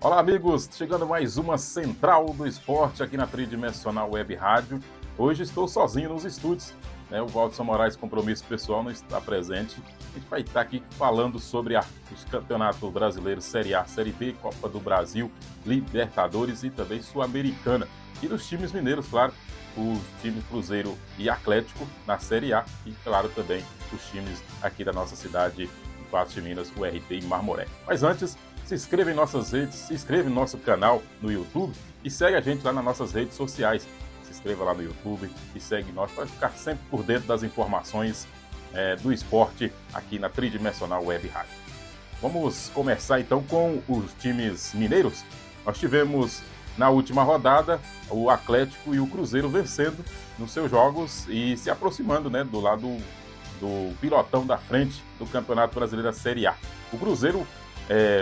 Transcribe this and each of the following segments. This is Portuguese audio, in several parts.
Olá, amigos! Chegando mais uma Central do Esporte aqui na Tridimensional Web Rádio. Hoje estou sozinho nos estúdios, né? O Waldson Moraes, compromisso pessoal, não está presente. A gente vai estar aqui falando sobre os campeonatos brasileiros Série A, Série B, Copa do Brasil, Libertadores e também Sul-Americana. E dos times mineiros, claro, os times Cruzeiro e Atlético na Série A e, claro, também os times aqui da nossa cidade, em Patos de Minas, o RT e Marmoré. Mas antes, se inscreva em nossas redes, se inscreva no nosso canal no YouTube e segue a gente lá nas nossas redes sociais. Se inscreva lá no YouTube e segue nós para ficar sempre por dentro das informações do esporte aqui na Tridimensional Web Rádio. Vamos começar então com os times mineiros. Nós tivemos na última rodada o Atlético e o Cruzeiro vencendo nos seus jogos e se aproximando, né, do lado do pilotão da frente do Campeonato Brasileiro da Série A. O Cruzeiro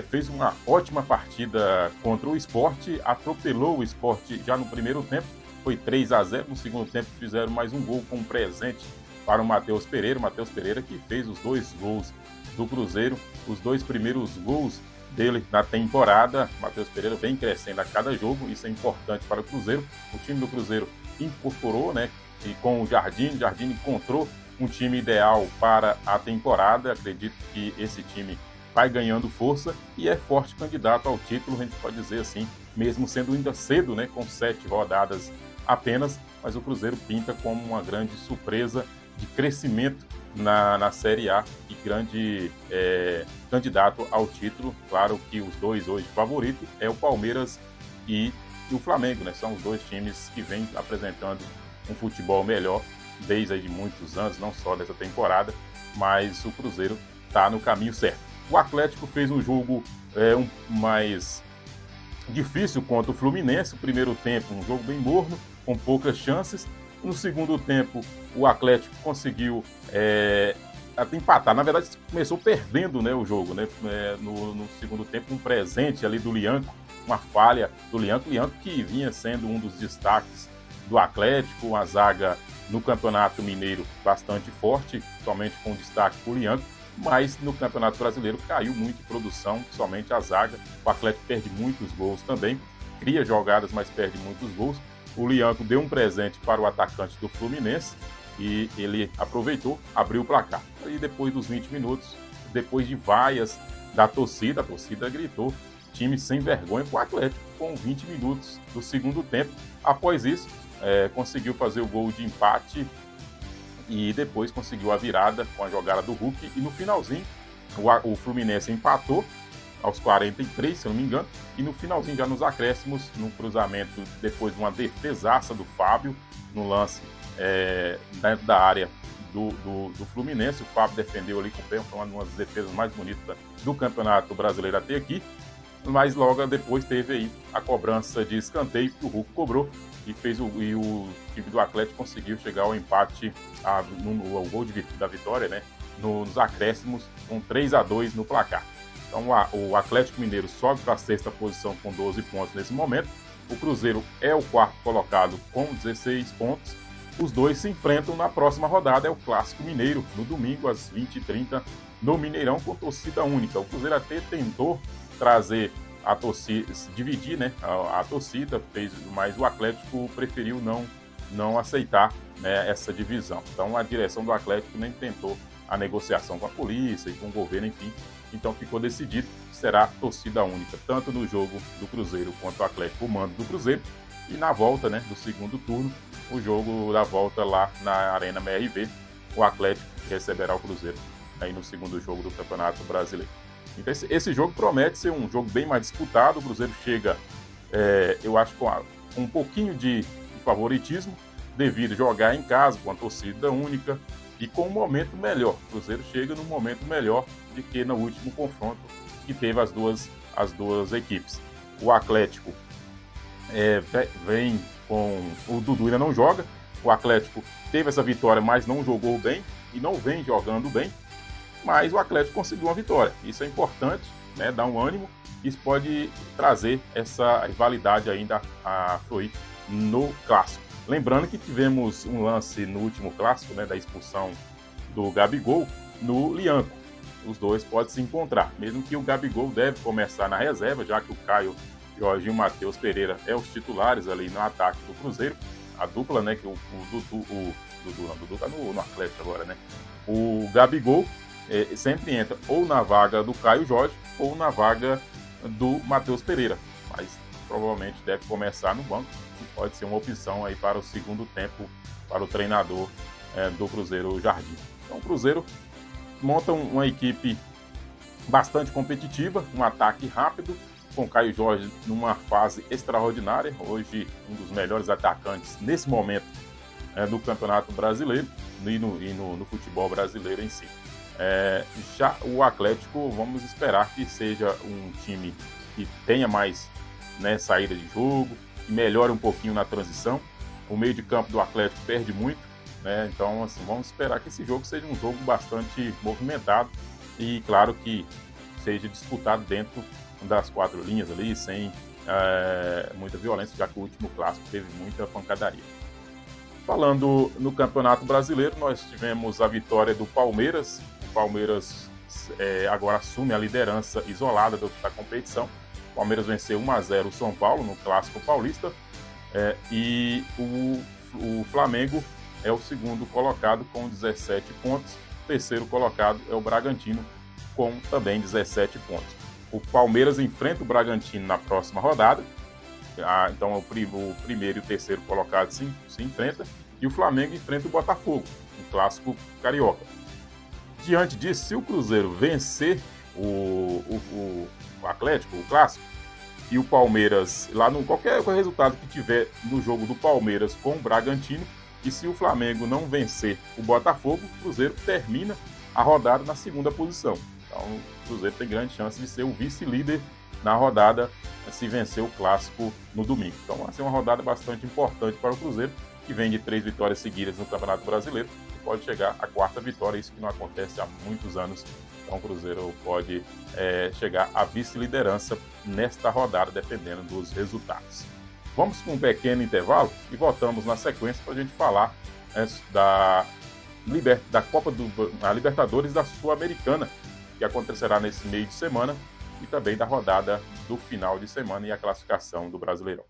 fez uma ótima partida contra o Sport, atropelou o Sport já no primeiro tempo, foi 3-0, no segundo tempo fizeram mais um gol com um presente para o Matheus Pereira que fez os 2 gols do Cruzeiro, os 2 primeiros gols dele na temporada. Matheus Pereira vem crescendo a cada jogo, isso é importante para o Cruzeiro. O time do Cruzeiro incorporou, né, e com o Jardim encontrou um time ideal para a temporada. Acredito que esse time vai ganhando força e é forte candidato ao título, a gente pode dizer assim, mesmo sendo ainda cedo, né, com 7 rodadas apenas, mas o Cruzeiro pinta como uma grande surpresa de crescimento na Série A e grande candidato ao título. Claro que os dois hoje favoritos é o Palmeiras e o Flamengo, né? São os 2 times que vêm apresentando um futebol melhor desde aí de muitos anos, não só dessa temporada, mas o Cruzeiro está no caminho certo. O Atlético fez um jogo mais difícil contra o Fluminense. O primeiro tempo, um jogo bem morno, com poucas chances. No segundo tempo, o Atlético conseguiu até empatar. Na verdade, começou perdendo, né, o jogo, né? No segundo tempo, um presente ali do Lianco, uma falha do Lianco. Lianco que vinha sendo um dos destaques do Atlético, uma zaga no Campeonato Mineiro bastante forte, somente com destaque para o Lianco. Mas no Campeonato Brasileiro caiu muito em produção, somente a zaga. O Atlético perde muitos gols também, cria jogadas, mas perde muitos gols. O Lianco deu um presente para o atacante do Fluminense e ele aproveitou, abriu o placar. E depois dos 20 minutos, depois de vaias da torcida, a torcida gritou: time sem vergonha para o Atlético, com 20 minutos do segundo tempo. Após isso, conseguiu fazer o gol de empate e depois conseguiu a virada com a jogada do Hulk. E no finalzinho, o Fluminense empatou aos 43, se eu não me engano, e no finalzinho, já nos acréscimos, no cruzamento, depois de uma defesaça do Fábio, no lance dentro da área do Fluminense. O Fábio defendeu ali com o pé, foi uma das defesas mais bonitas do Campeonato Brasileiro até aqui. Mas logo depois teve aí a cobrança de escanteio que o Hulk cobrou e o time do Atlético conseguiu chegar ao empate, ao gol da vitória, né, nos acréscimos, com 3-2 no placar. Então o Atlético Mineiro sobe para a 6ª posição com 12 pontos nesse momento. O Cruzeiro é o 4º colocado com 16 pontos. Os dois se enfrentam na próxima rodada, é o Clássico Mineiro, no domingo às 20h30, no Mineirão, com torcida única. O Cruzeiro até tentou trazer a torcida, dividir, né, a torcida, mas o Atlético preferiu não aceitar, né, essa divisão. Então a direção do Atlético nem tentou a negociação com a polícia e com o governo, enfim. Então ficou decidido que será torcida única, tanto no jogo do Cruzeiro quanto o Atlético, o mando do Cruzeiro. E na volta, né, do segundo turno, o jogo da volta lá na Arena MRV, o Atlético receberá o Cruzeiro aí no segundo jogo do Campeonato Brasileiro. Então esse jogo promete ser um jogo bem mais disputado. O Cruzeiro chega, eu acho, com um pouquinho de favoritismo, devido a jogar em casa, com a torcida única e com um momento melhor. O Cruzeiro chega num momento melhor do que no último confronto que teve as duas equipes. O Atlético vem com... O Dudu ainda não joga. O Atlético teve essa vitória, mas não jogou bem e não vem jogando bem. Mas o Atlético conseguiu uma vitória. Isso é importante, né? Dá um ânimo. Isso pode trazer essa rivalidade ainda a fluir no Clássico. Lembrando que tivemos um lance no último Clássico, né, da expulsão do Gabigol no Lianco. os dois podem se encontrar, mesmo que o Gabigol deve começar na reserva, já que o Caio Jorge e o Matheus Pereira é os titulares ali no ataque do Cruzeiro, a dupla, né, que o Dudu tá no Atlético agora, né? O Gabigol sempre entra ou na vaga do Caio Jorge ou na vaga do Matheus Pereira, mas provavelmente deve começar no banco e pode ser uma opção aí para o segundo tempo para o treinador do Cruzeiro, Jardim. Então o Cruzeiro monta uma equipe bastante competitiva, um ataque rápido, com o Caio Jorge numa fase extraordinária, hoje um dos melhores atacantes nesse momento do Campeonato Brasileiro e no futebol brasileiro em si. Já o Atlético, vamos esperar que seja um time que tenha mais, né, saída de jogo, que melhore um pouquinho na transição. O meio de campo do Atlético perde muito, né? Então assim, vamos esperar que esse jogo seja um jogo bastante movimentado e claro que seja disputado dentro das 4 linhas ali, sem muita violência, já que o último clássico teve muita pancadaria. Falando no Campeonato Brasileiro, nós tivemos a vitória do Palmeiras. O Palmeiras agora assume a liderança isolada da competição. O Palmeiras venceu 1-0 o São Paulo no Clássico Paulista. E o Flamengo é o segundo colocado com 17 pontos. O terceiro colocado é o Bragantino com também 17 pontos. O Palmeiras enfrenta o Bragantino na próxima rodada. Então o primeiro e o terceiro colocado se enfrentam. E o Flamengo enfrenta o Botafogo, um clássico carioca. Diante disso, se o Cruzeiro vencer o Atlético, o clássico, e o Palmeiras, lá no qualquer resultado que tiver no jogo do Palmeiras com o Bragantino, e se o Flamengo não vencer o Botafogo, o Cruzeiro termina a rodada na segunda posição. Então o Cruzeiro tem grande chance de ser o vice-líder na rodada se vencer o clássico no domingo. Então vai ser uma rodada bastante importante para o Cruzeiro, que vem de 3 vitórias seguidas no Campeonato Brasileiro, e pode chegar à 4ª vitória, isso que não acontece há muitos anos. Então o Cruzeiro pode chegar à vice-liderança nesta rodada, dependendo dos resultados. Vamos para um pequeno intervalo e voltamos na sequência para a gente falar da Copa da Libertadores da Sul-Americana, que acontecerá nesse meio de semana, e também da rodada do final de semana e a classificação do Brasileirão.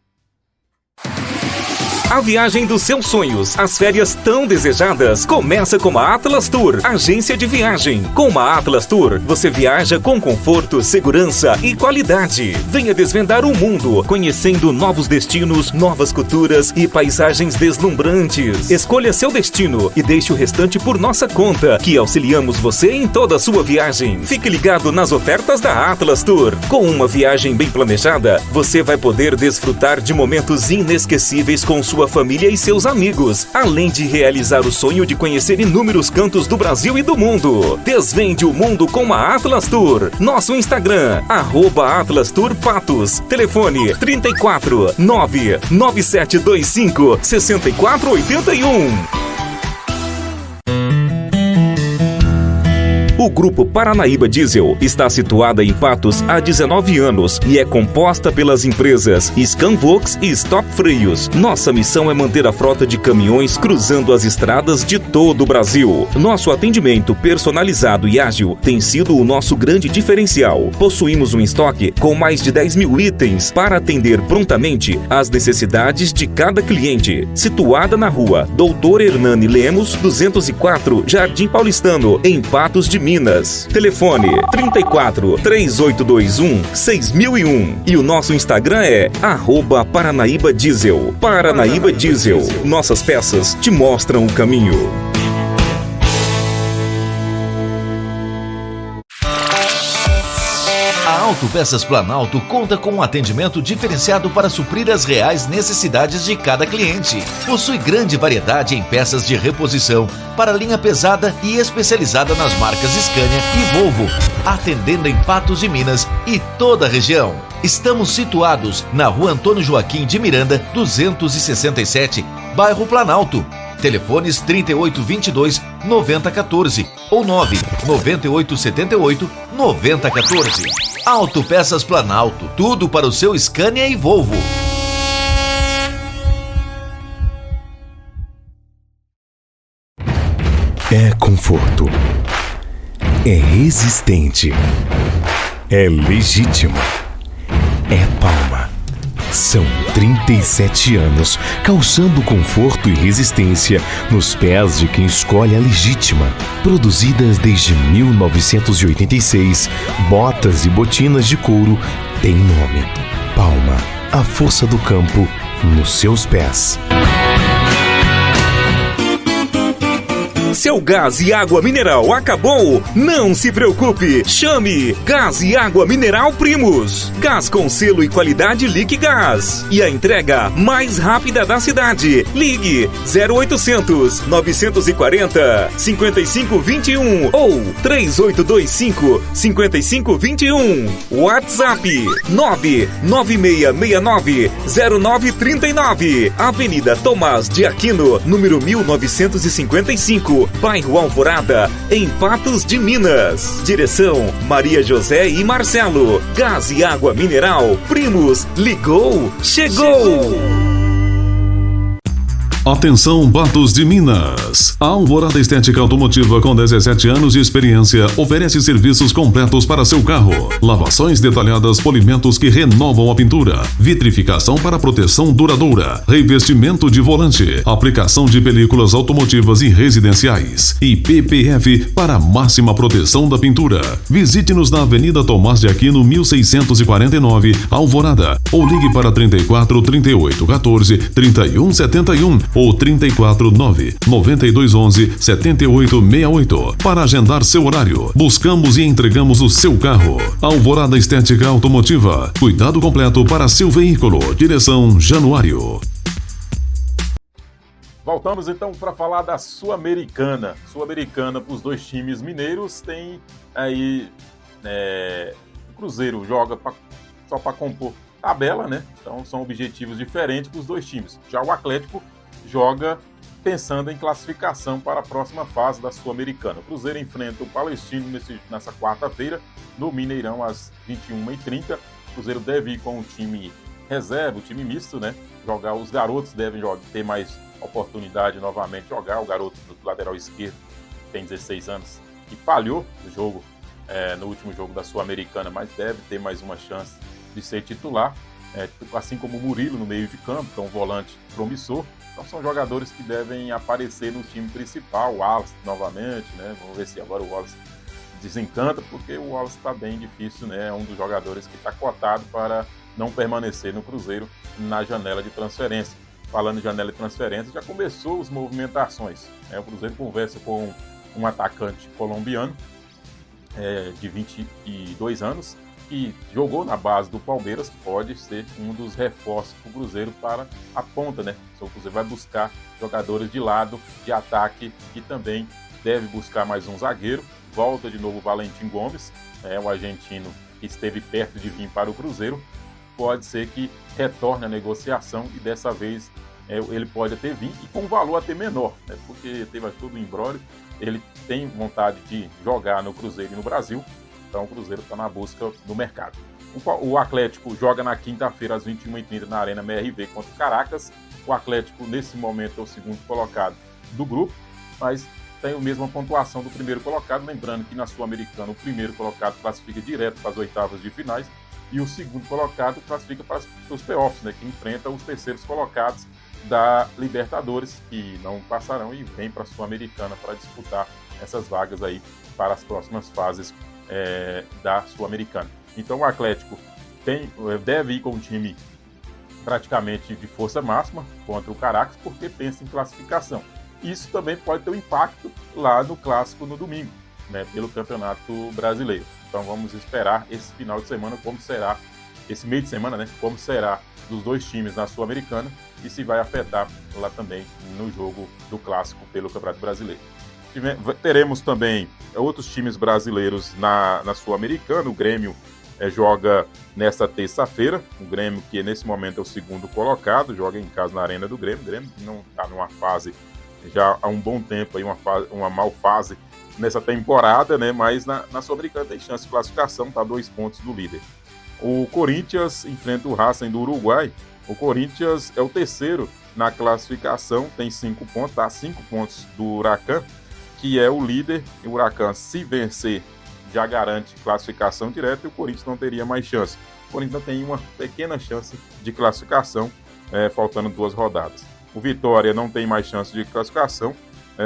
A viagem dos seus sonhos, as férias tão desejadas, começa com a Atlas Tour, agência de viagem. Com a Atlas Tour, você viaja com conforto, segurança e qualidade. Venha desvendar o mundo, conhecendo novos destinos, novas culturas e paisagens deslumbrantes. Escolha seu destino e deixe o restante por nossa conta, que auxiliamos você em toda a sua viagem. Fique ligado nas ofertas da Atlas Tour. Com uma viagem bem planejada, você vai poder desfrutar de momentos inesquecíveis com sua família e seus amigos, além de realizar o sonho de conhecer inúmeros cantos do Brasil e do mundo. Desvende o mundo com a Atlas Tour. Nosso Instagram, @Atlas Tour Patos. Telefone 34 99725 6481. O Grupo Paranaíba Diesel está situada em Patos há 19 anos e é composta pelas empresas Scanvox e Stop Freios. Nossa missão é manter a frota de caminhões cruzando as estradas de todo o Brasil. Nosso atendimento personalizado e ágil tem sido o nosso grande diferencial. Possuímos um estoque com mais de 10 mil itens para atender prontamente às necessidades de cada cliente. Situada na rua Doutor Hernani Lemos, 204, Jardim Paulistano, em Patos de Minas. Telefone 34 3821 6001. E o nosso Instagram é @Paranaíba Diesel. Paranaíba Diesel. Nossas peças te mostram o caminho. A Autopeças Planalto conta com um atendimento diferenciado para suprir as reais necessidades de cada cliente. Possui grande variedade em peças de reposição para linha pesada e especializada nas marcas Scania e Volvo, atendendo em Patos de Minas e toda a região. Estamos situados na Rua Antônio Joaquim de Miranda, 267, bairro Planalto. Telefones 3822-9014 ou 99878-9014. Autopeças Planalto, tudo para o seu Scania e Volvo. É conforto. É resistente. É legítima. É Palma. São 37 anos calçando conforto e resistência nos pés de quem escolhe a legítima. Produzidas desde 1986, botas e botinas de couro têm nome. Palma, a força do campo nos seus pés. Seu gás e água mineral acabou? Não se preocupe! Chame Gás e Água Mineral Primus. Gás com selo e qualidade Liquigás. E a entrega mais rápida da cidade. Ligue 0800 940 5521 ou 3825 5521. WhatsApp 99669 0939. Avenida Tomás de Aquino, número 1955. Bairro Alvorada, em Patos de Minas. Direção Maria José e Marcelo. Gás e água mineral Primus. Ligou, chegou! Atenção, Patos de Minas! A Alvorada Estética Automotiva, com 17 anos de experiência, oferece serviços completos para seu carro. Lavações detalhadas, polimentos que renovam a pintura, vitrificação para proteção duradoura, revestimento de volante, aplicação de películas automotivas e residenciais e PPF para máxima proteção da pintura. Visite-nos na Avenida Tomás de Aquino, 1649, Alvorada, ou ligue para 34 38 14 31 71 ou 349 9211 7868 para agendar seu horário. Buscamos e entregamos o seu carro. Alvorada Estética Automotiva. Cuidado completo para seu veículo. Direção Januário. Voltamos então para falar da Sul-Americana. Sul-Americana para os dois times mineiros tem aí o Cruzeiro joga só para compor tabela, né? Então são objetivos diferentes para os dois times. Já o Atlético joga pensando em classificação para a próxima fase da Sul-Americana. O Cruzeiro enfrenta o Palestino nessa quarta-feira, no Mineirão, às 21h30. O Cruzeiro deve ir com o time reserva, o time misto, né? Jogar, os garotos devem ter mais oportunidade novamente de jogar. O garoto do lateral esquerdo tem 16 anos e falhou no jogo, no último jogo da Sul-Americana, mas deve ter mais uma chance de ser titular. Assim como o Murilo no meio de campo, que é um volante promissor. Então são jogadores que devem aparecer no time principal. O Wallace novamente, né? Vamos ver se agora o Wallace desencanta, porque o Wallace está bem difícil, né? É um dos jogadores que está cotado para não permanecer no Cruzeiro na janela de transferência. Falando em janela de transferência, já começou as movimentações, né? O Cruzeiro conversa com um atacante colombiano de 22 anos, que jogou na base do Palmeiras, pode ser um dos reforços para o Cruzeiro para a ponta, né? Então, o Cruzeiro vai buscar jogadores de lado, de ataque, e também deve buscar mais um zagueiro. Volta de novo o Valentim Gomes, o argentino que esteve perto de vir para o Cruzeiro. Pode ser que retorne a negociação e dessa vez ele pode até vir e com um valor até menor, né? Porque teve todo o imbróglio. Ele tem vontade de jogar no Cruzeiro e no Brasil. Então o Cruzeiro está na busca do mercado. O Atlético joga na quinta-feira às 21h30 na Arena MRV contra o Caracas. O Atlético nesse momento é o segundo colocado do grupo, mas tem a mesma pontuação do primeiro colocado. Lembrando que na Sul-Americana o primeiro colocado classifica direto para as oitavas de finais e o segundo colocado classifica para os playoffs, né, que enfrenta os terceiros colocados da Libertadores, que não passarão e vem para a Sul-Americana para disputar essas vagas aí para as próximas fases da Sul-Americana. Então o Atlético deve ir com um time praticamente de força máxima contra o Caracas, porque pensa em classificação. Isso também pode ter um impacto lá no Clássico no domingo, né, pelo Campeonato Brasileiro. Então vamos esperar esse final de semana, como será, esse meio de semana, né, como será dos dois times na Sul-Americana e se vai afetar lá também no jogo do Clássico pelo Campeonato Brasileiro. Teremos também outros times brasileiros na Sul-Americana. O Grêmio joga nesta terça-feira. O Grêmio, que nesse momento é o segundo colocado, joga em casa na Arena do Grêmio. O Grêmio que não está numa fase já há um bom tempo, aí uma mal fase nessa temporada, né? Mas na Sul-Americana tem chance de classificação, está a 2 pontos do líder. O Corinthians enfrenta o Racing do Uruguai. O Corinthians é o terceiro na classificação, tem 5 pontos, está a 5 pontos do Huracan. que é o líder. E o Huracan, se vencer, já garante classificação direta e o Corinthians não teria mais chance. O Corinthians tem uma pequena chance de classificação, faltando 2 rodadas. O Vitória não tem mais chance de classificação,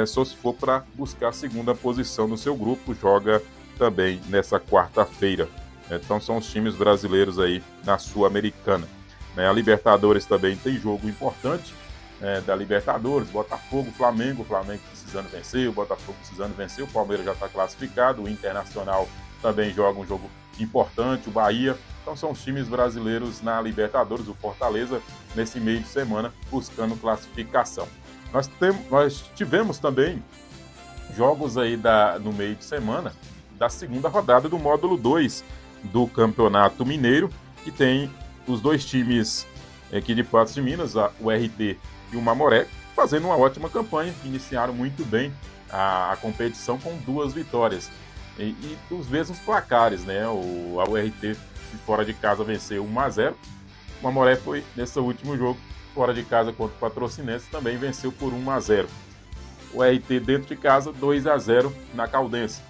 só se for para buscar a segunda posição no seu grupo, joga também nessa quarta-feira. Então são os times brasileiros aí na Sul-Americana. A Libertadores também tem jogo importante, da Libertadores, Botafogo, Flamengo precisando vencer, o Botafogo precisando vencer, o Palmeiras já está classificado, o Internacional também joga um jogo importante, o Bahia. Então são os times brasileiros na Libertadores, o Fortaleza nesse meio de semana buscando classificação. Nós tivemos também jogos aí no meio de semana da segunda rodada do módulo 2 do Campeonato Mineiro, que tem os 2 times aqui de Patos de Minas, o RT e o Mamoré, fazendo uma ótima campanha, iniciaram muito bem a competição com 2 vitórias. E os mesmos placares, né? A URT fora de casa venceu 1-0. O Mamoré foi, nesse último jogo, fora de casa contra o Patrocinense, também venceu por 1-0. O RT dentro de casa, 2-0 na Caldense.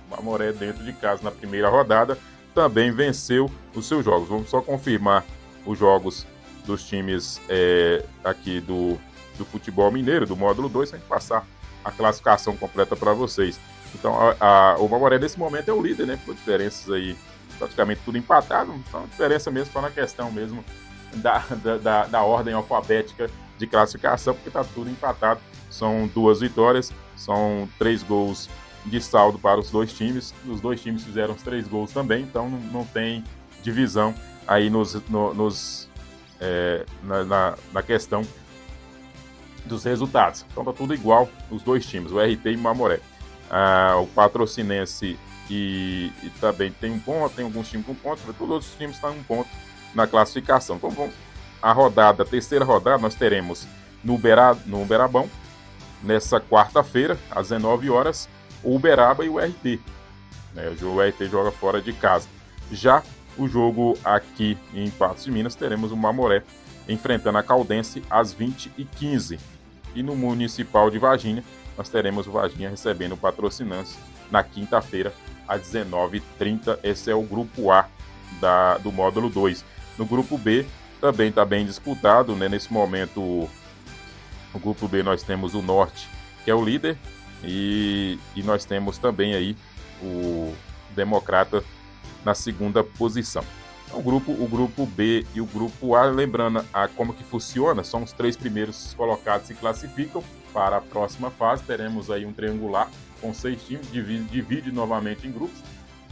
O Mamoré dentro de casa na primeira rodada também venceu os seus jogos. Vamos só confirmar os jogos dos times aqui do futebol mineiro, do módulo 2, para a gente passar a classificação completa para vocês. Então, o Mamoré nesse momento é o líder, né? Por diferenças aí, praticamente tudo empatado. Então, a diferença mesmo só na questão mesmo da ordem alfabética de classificação, porque está tudo empatado. São 2 vitórias, são 3 gols de saldo para os 2 times. Os 2 times fizeram os 3 gols também, então não tem divisão aí na questão dos resultados. Então tá tudo igual os 2 times, o RT e o Mamoré. O Patrocinense e também tem 1 ponto, tem alguns times com ponto, todos os outros times estão 1 ponto na classificação. Então a terceira rodada nós teremos no Uberabão, nessa quarta-feira, às 19 horas, o Uberaba e o RT. O RT joga fora de casa. Já o jogo aqui em Patos de Minas, teremos o Mamoré enfrentando a Caldense às 20h15. E no Municipal de Varginha, nós teremos o Varginha recebendo o Patrocinense na quinta-feira, às 19h30. Esse é o grupo A do módulo 2. No grupo B, também está bem disputado, né? Nesse momento, no grupo B nós temos o Norte, que é o líder, e nós temos também aí o Democrata na segunda posição. Então, o grupo B e o grupo A, lembrando como que funciona, são os 3 primeiros colocados se classificam para a próxima fase. Teremos aí um triangular com 6 times, divide novamente em grupos,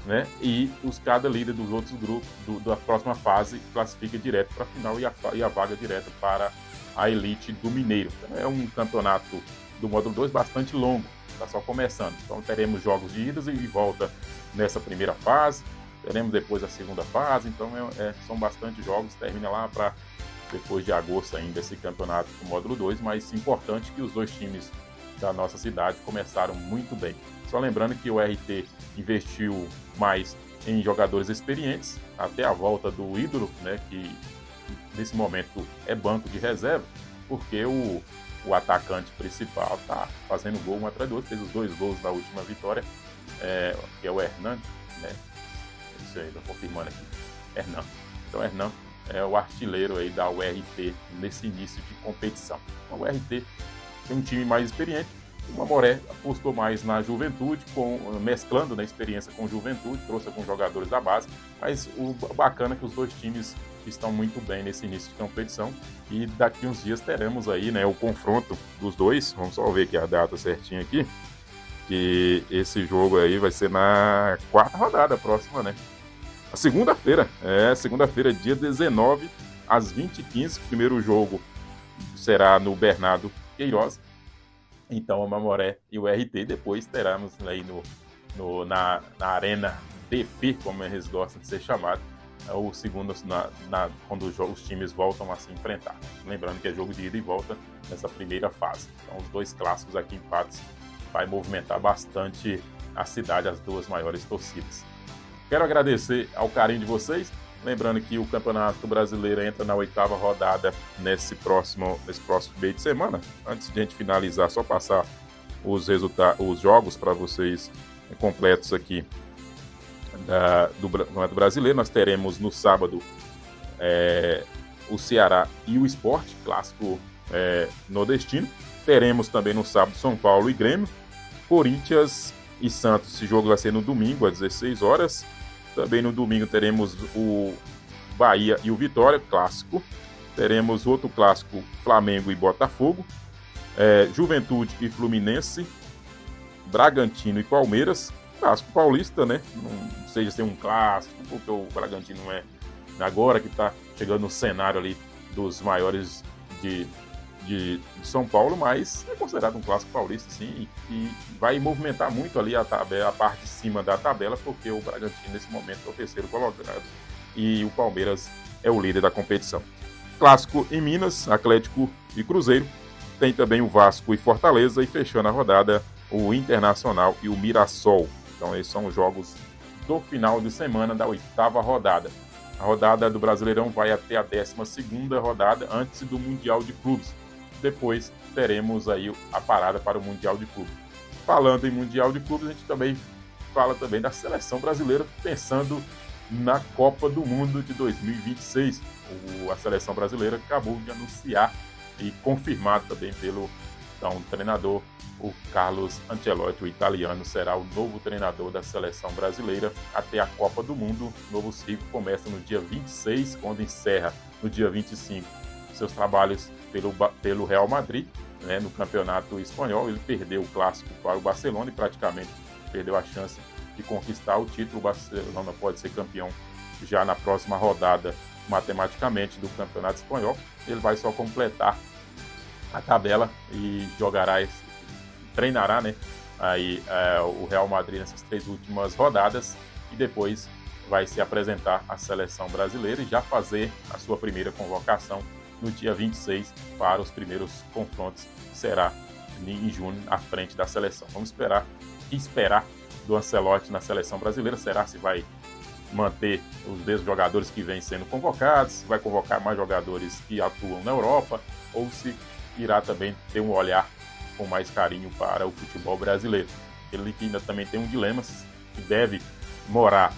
né? E cada líder dos outros grupos da próxima fase classifica direto para a final e a vaga direta para a elite do Mineiro. Então, é um campeonato do módulo 2 bastante longo, está só começando. Então teremos jogos de idas e volta nessa primeira fase, teremos depois a segunda fase, então são bastante jogos, termina lá para depois de agosto ainda esse campeonato do módulo 2, mas importante que os 2 times da nossa cidade começaram muito bem. Só lembrando que o RT investiu mais em jogadores experientes, até a volta do ídolo, né, que nesse momento é banco de reserva, porque o atacante principal está fazendo gol um atrás do outro, fez os 2 gols da última vitória, que é o Hernan, né? Isso aí, estou confirmando aqui, Hernan. Então, Hernan é o artilheiro aí da URT nesse início de competição. Então, o URT tem um time mais experiente, o Mamoré apostou mais na juventude, mesclando na experiência com juventude, trouxe alguns jogadores da base, mas o bacana é que os 2 times estão muito bem nesse início de competição, e daqui uns dias teremos aí, né, o confronto dos 2. Vamos só ver aqui a data certinha aqui, que esse jogo aí vai ser na 4ª rodada próxima, né? A segunda-feira, dia 19, às 20h15, o primeiro jogo será no Bernardo Queiroz, então o Mamoré e o RT, depois teremos aí na Arena DP, como eles gostam de ser chamados, o segundo quando os times voltam a se enfrentar. Lembrando que é jogo de ida e volta nessa primeira fase. Então os 2 clássicos aqui em Patos vai movimentar bastante a cidade, as 2 maiores torcidas. Quero agradecer ao carinho de vocês. Lembrando que o Campeonato Brasileiro entra na 8ª rodada nesse próximo meio de semana. Antes de a gente finalizar, só passar os jogos para vocês completos aqui do Campeonato Brasileiro. Nós teremos no sábado o Ceará e o Sport, clássico nordestino. Teremos também no sábado São Paulo e Grêmio, Corinthians e Santos. Esse jogo vai ser no domingo às 16 horas. Também no domingo teremos o Bahia e o Vitória, clássico. Teremos outro clássico, Flamengo e Botafogo, Juventude e Fluminense, Bragantino e Palmeiras, clássico paulista, né? Não seja ser um clássico, porque o Bragantino não é agora que está chegando no cenário ali dos maiores de São Paulo, mas é considerado um clássico paulista, sim, e vai movimentar muito ali a parte de cima da tabela, porque o Bragantino nesse momento é o terceiro colocado e o Palmeiras é o líder da competição. Clássico em Minas, Atlético e Cruzeiro. Tem também o Vasco e Fortaleza, e fechando a rodada, o Internacional e o Mirassol. Então esses são os jogos do final de semana da 8ª rodada. A rodada do Brasileirão vai até a 12ª rodada, antes do Mundial de Clubes. Depois teremos aí a parada para o Mundial de Clubes. Falando em Mundial de Clubes, a gente também fala também da seleção brasileira, pensando na Copa do Mundo de 2026. A seleção brasileira acabou de anunciar e confirmado também pelo treinador, o Carlos Ancelotti, o italiano, será o novo treinador da seleção brasileira até a Copa do Mundo. O novo ciclo começa no dia 26, quando encerra no dia 25 seus trabalhos pelo Real Madrid, né, no campeonato espanhol. Ele perdeu o clássico para o Barcelona e praticamente perdeu a chance de conquistar o título. O Barcelona pode ser campeão já na próxima rodada, matematicamente, do campeonato espanhol. Ele vai só completar a tabela e treinará, né, aí, o Real Madrid nessas 3 últimas rodadas, e depois vai se apresentar à seleção brasileira e já fazer a sua primeira convocação no dia 26 para os primeiros confrontos, que será em junho, à frente da seleção. Vamos esperar do Ancelotti na seleção brasileira. Será se vai manter os mesmos jogadores que vêm sendo convocados, se vai convocar mais jogadores que atuam na Europa, ou se irá também ter um olhar com mais carinho para o futebol brasileiro. Ele que ainda também tem um dilema, que deve morar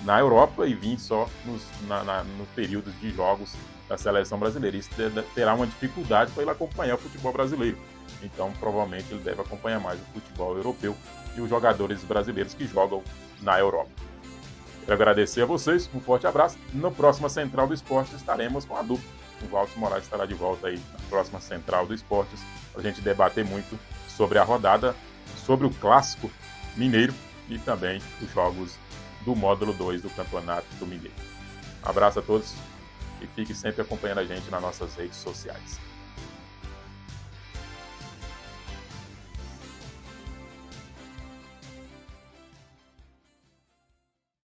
na Europa e vir só nos períodos de jogos da seleção brasileira. Isso terá uma dificuldade para ele acompanhar o futebol brasileiro. Então, provavelmente, ele deve acompanhar mais o futebol europeu e os jogadores brasileiros que jogam na Europa. Quero agradecer a vocês, um forte abraço. Na próxima Central do Esportes estaremos com a dupla. O Walter Moraes estará de volta aí na próxima Central do Esportes, para a gente debater muito sobre a rodada, sobre o Clássico Mineiro e também os jogos do módulo 2 do Campeonato do Mineiro. Um abraço a todos e fique sempre acompanhando a gente nas nossas redes sociais.